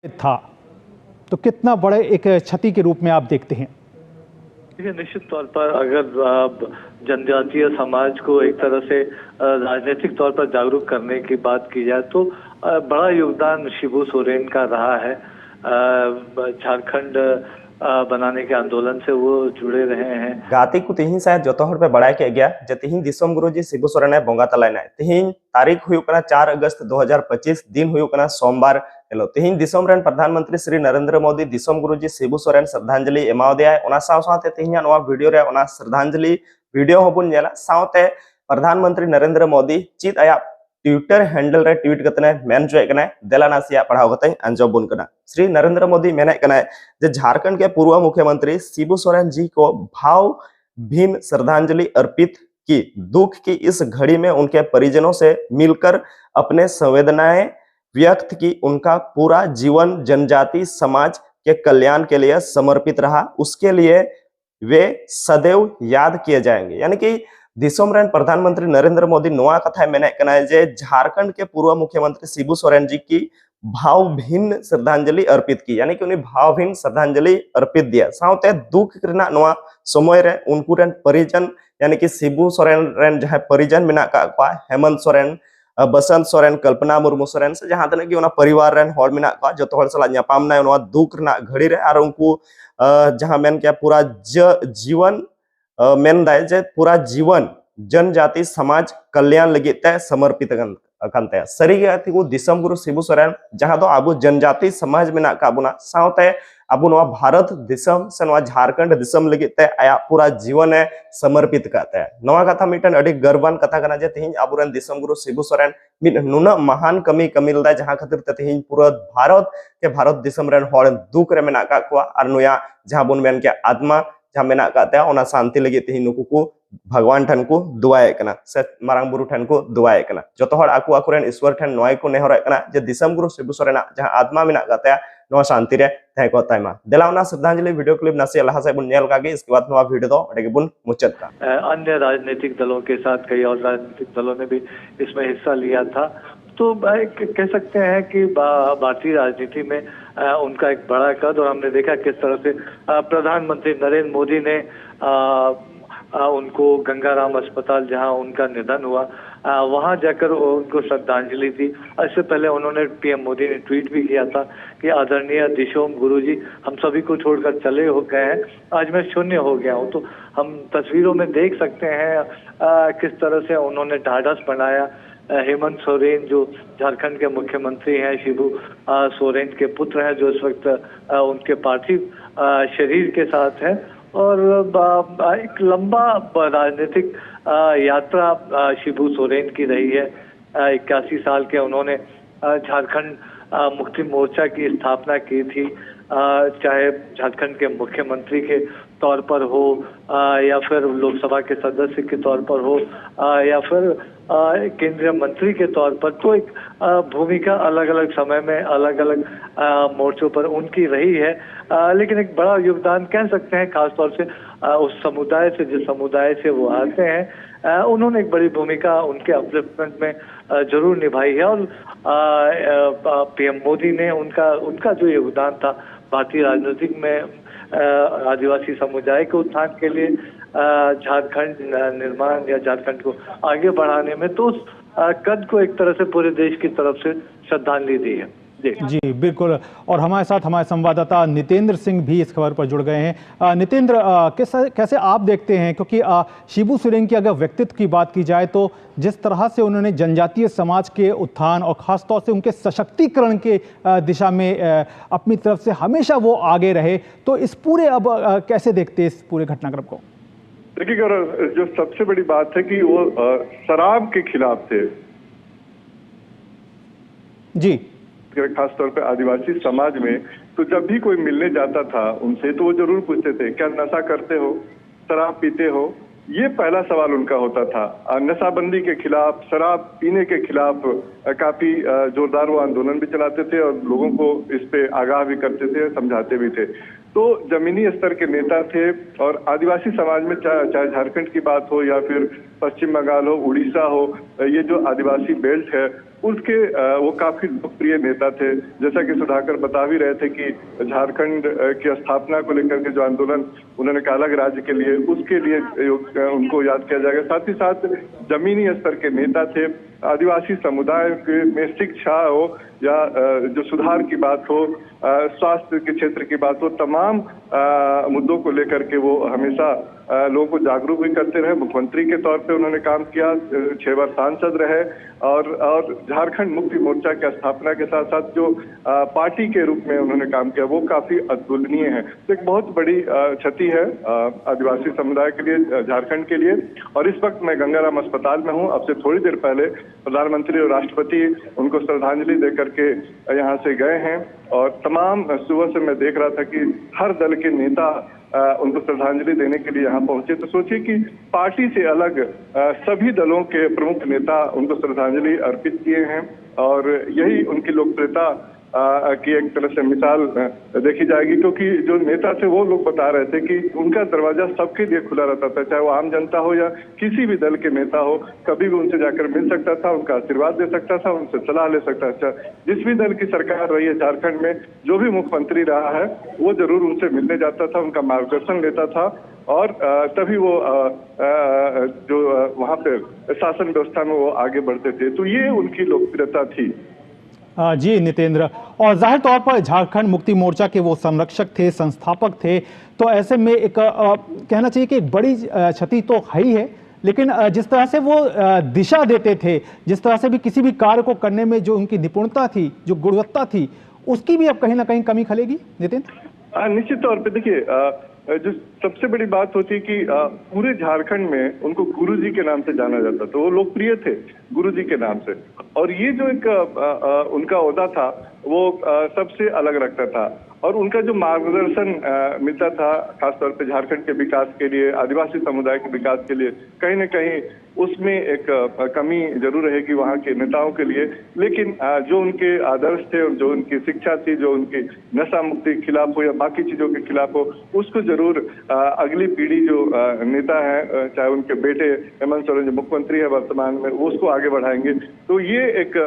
था, तो कितना बड़े एक क्षति के रूप में आप देखते हैं? देखिए, निश्चित तौर पर अगर आप जनजातीय समाज को एक तरह से राजनीतिक तौर पर जागरूक करने की बात की जाए तो बड़ा योगदान शिबू सोरेन का रहा है। झारखंड बनाने के आंदोलन से वो जुड़े रहे हैं। गाती को तिहिन शायद जो हर पे बड़ा के गया जे तिहिन दिसम गुरुजी शिबू सोरेन बंगा तलायना तिहिन तारीख हुई 4 अगस्त 2025 दिन हुई सोमवार हेलो तिहिन दिसम रेन प्रधानमंत्री श्री नरेंद्र मोदी दिसम गुरुजी शिबू सोरेन श्रद्धांजलि एमावदिया ओना साथे तिहिन वीडियो रे ओना श्रद्धांजलि वीडियो होबुन नेला साथे प्रधानमंत्री नरेंद्र मोदी चित आया ट्विटर हैंडल रे ट्वीट कतने मेन जो कने देला नासिया पढ़ाव कते अंजो बुन कना श्री नरेंद्र मोदी मेने कने जे झारखंड के पूर्व मुख्यमंत्री शिबू सोरेन जी को भावभीनी श्रद्धांजलि अर्पित की। दुख की इस घड़ी में उनके परिजनों से मिलकर अपने संवेदनाएं व्यक्त की। उनका पूरा जीवन जनजाति समाज के कल्याण के लिए समर्पित रहा, उसके लिए वे सदैव याद किए जाएंगे। यानी कि दिसम रेन प्रधानमंत्री नरेंद्र मोदी नोआ कथा मेने कना जे झारखंड के पूर्व मुख्यमंत्री शिबू सोरेन जी की भावभीन श्रद्धांजलि अर्पित की, यानी कि उन्हें भावभीन श्रद्धांजलि अर्पित दिया। साथे दुख करना नोआ समय रे उनको रेन परिजन यानी कि शिबू सोरेन रेन जहां परिजन मेना का हेमंत सोरेन, बसंत सोरेन, कल्पना मुर्मू सोरेन से जहां तक कि उना परिवार रेन हर मेना का जतो हर सला न्यापाम ना नोआ दुख रना घड़ी रे आर उनको जहां मेन के पूरा जीवन मेन दाय जे पूरा जीवन जनजाति समाज कल्याण लगी ते समर्पित अकनते सरी गति को दिसम गुरु शिबू सोरेन जहां दो आबो जनजाति समाज में ना काबुना साथे आबो नवा भारत दिसम से नवा झारखंड दिसम लगी ते आया पूरा जीवन है समर्पित करते हैं। नवा कथा मिटन अडी गर्वान कथा कना जे तिहिन आबोरन दिसम गुरु शिबू सोरेन मिट नुना महान कमी कमिलदा जहां खातिर ते तिहिन पूरा भारत दिसम रेन हर दुख रे मेना का को आर नुया जहां बुन मेन के आत्मा जहां मेना का ओना शांति लगी तिहिन नुकु को भगवान ठन को दुआए कना से मारांग बुरु ठन को दुआए कना जतो हर आकु आकुरेन ईश्वर ठन नय को नेहर कना जे दिसम गुरु शिबू सोरेन जहां आत्मा मेना का नो शांति रे तहे को ताइमा देलावना श्रद्धांजलि वीडियो क्लिप नासे लहा से बुन नेल कागे इसके बाद नवा वीडियो दो अडे बुन मुचत का अन्य राजनीतिक दलों के साथ कई और राजनीतिक दलों ने भी इसमें हिस्सा लिया था। तो कह सकते हैं कि भारतीय राजनीति में उनका एक बड़ा कद, और हमने देखा किस तरह से प्रधानमंत्री नरेंद्र मोदी ने उनको गंगाराम अस्पताल जहां उनका निधन हुआ वहां जाकर उनको श्रद्धांजलि दी। इससे पहले उन्होंने पीएम मोदी ने ट्वीट भी किया था कि आदरणीय दिशोम गुरुजी हम सभी को छोड़कर चले हो गए हैं, आज मैं शून्य हो गया हूं। तो हम तस्वीरों में देख सकते हैं किस तरह से उन्होंने ढाढ़स बनाया। हेमंत सोरेन जो झारखंड के मुख्यमंत्री हैं, शिबू सोरेन के पुत्र हैं जो इस वक्त उनके पार्थिव शरीर के साथ है, और एक लंबा राजनीतिक यात्रा शिबू सोरेन की रही है। 81 साल के उन्होंने झारखंड मुक्ति मोर्चा की स्थापना की थी, चाहे झारखंड के मुख्यमंत्री के तौर पर हो या फिर लोकसभा के सदस्य के तौर पर हो या फिर केंद्रीय मंत्री के तौर पर। तो एक भूमिका अलग अलग समय में अलग अलग मोर्चों पर उनकी रही है, लेकिन एक बड़ा योगदान कह सकते हैं खासतौर से उस समुदाय से, जिस समुदाय से वो आते हैं, उन्होंने एक बड़ी भूमिका उनके अपलिफ्टमेंट में जरूर निभाई है। और पीएम मोदी ने उनका जो योगदान था भारतीय राजनीतिक में आदिवासी समुदाय के उत्थान के लिए, झारखंड निर्माण या झारखंड को आगे बढ़ाने में, तो उस कद को एक तरह से पूरे देश की तरफ से श्रद्धांजलि दी है। जी बिल्कुल, और हमारे साथ हमारे संवाददाता नितेंद्र सिंह भी इस खबर पर जुड़ गए हैं। नितेंद्र, कैसे आप देखते हैं, क्योंकि शिबू सोरेन की अगर व्यक्तित्व की बात की जाए तो जिस तरह से उन्होंने जनजातीय समाज के उत्थान और खासतौर से उनके सशक्तिकरण के दिशा में अपनी तरफ से हमेशा वो आगे रहे, तो इस पूरे अब कैसे देखते हैं इस पूरे घटनाक्रम को? देखिए, जो सबसे बड़ी बात है कि वो शराब के खिलाफ थे जी, खासतौर पे आदिवासी समाज में। तो जब भी कोई मिलने जाता था उनसे तो वो जरूर पूछते थे क्या नशा करते हो, शराब पीते हो। ये पहला सवाल उनका होता था। नशाबंदी के खिलाफ, शराब पीने के खिलाफ काफी जोरदार वो आंदोलन भी चलाते थे और लोगों को इस पे आगाह भी करते थे, समझाते भी थे। तो जमीनी स्तर के नेता थे और आदिवासी समाज में चाहे झारखंड की बात हो या फिर पश्चिम बंगाल हो, उड़ीसा हो, ये जो आदिवासी बेल्ट है उसके वो काफी लोकप्रिय नेता थे। जैसा कि सुधाकर बता भी रहे थे कि झारखंड की स्थापना को लेकर के जो आंदोलन उन्होंने कहा अलग राज्य के लिए, उसके लिए उनको याद किया जाएगा। साथ ही साथ जमीनी स्तर के नेता थे, आदिवासी समुदाय में शिक्षा हो या जो सुधार की बात हो, स्वास्थ्य के क्षेत्र की बात हो, तमाम मुद्दों को लेकर के वो हमेशा लोगों को जागरूक भी करते रहे। मुख्यमंत्री के तौर पे उन्होंने काम किया, 6 बार सांसद रहे और झारखंड मुक्ति मोर्चा की स्थापना के साथ साथ जो पार्टी के रूप में उन्होंने काम किया वो काफी अतुलनीय है। तो एक बहुत बड़ी क्षति है आदिवासी समुदाय के लिए, झारखंड के लिए। और इस वक्त मैं गंगाराम अस्पताल में हूँ। अब से थोड़ी देर पहले प्रधानमंत्री और राष्ट्रपति उनको श्रद्धांजलि दे करके यहाँ से गए हैं और तमाम सुबह से मैं देख रहा था कि हर दल के नेता उनको श्रद्धांजलि देने के लिए यहाँ पहुंचे। तो सोचिए कि पार्टी से अलग सभी दलों के प्रमुख नेता उनको श्रद्धांजलि अर्पित किए हैं और यही उनकी लोकप्रियता की एक तरह से मिसाल देखी जाएगी। क्योंकि जो नेता थे वो लोग बता रहे थे कि उनका दरवाजा सबके लिए खुला रहता था, चाहे वो आम जनता हो या किसी भी दल के नेता हो, कभी भी उनसे जाकर मिल सकता था, उनका आशीर्वाद दे सकता था, उनसे सलाह ले सकता था। जिस भी दल की सरकार रही है झारखंड में, जो भी मुख्यमंत्री रहा है वो जरूर उनसे मिलने जाता था, उनका मार्गदर्शन लेता था और तभी वो जो वहाँ पे शासन व्यवस्था में वो आगे बढ़ते थे। तो ये उनकी लोकप्रियता थी। जी नितेंद्र, और जाहिर तौर पर झारखंड मुक्ति मोर्चा के वो संरक्षक थे, संस्थापक थे, तो ऐसे में एक कहना चाहिए कि एक बड़ी क्षति तो है ही है, लेकिन जिस तरह से वो दिशा देते थे, जिस तरह से भी किसी भी कार्य को करने में जो उनकी निपुणता थी, जो गुणवत्ता थी, उसकी भी अब कहीं ना कहीं कमी खलेगी नितेंद्र? निश्चित तौर पे देखिए, जो सबसे बड़ी बात होती है कि पूरे झारखंड में उनको गुरुजी के नाम से जाना जाता, तो वो लोकप्रिय थे गुरुजी के नाम से। और ये जो एक उनका ओहदा था वो सबसे अलग रखता था और उनका जो मार्गदर्शन मिलता था खासतौर पे झारखंड के विकास के लिए, आदिवासी समुदाय के विकास के लिए, कहीं न कहीं उसमें एक कमी जरूर रहेगी वहाँ के नेताओं के लिए। लेकिन जो उनके आदर्श थे और जो उनकी शिक्षा थी, जो उनकी नशा मुक्ति के खिलाफ हो या बाकी चीजों के खिलाफ हो, उसको जरूर अगली पीढ़ी जो नेता है, चाहे उनके बेटे हेमंत सोरेन जो मुख्यमंत्री है वर्तमान में, वो उसको आगे बढ़ाएंगे। तो ये एक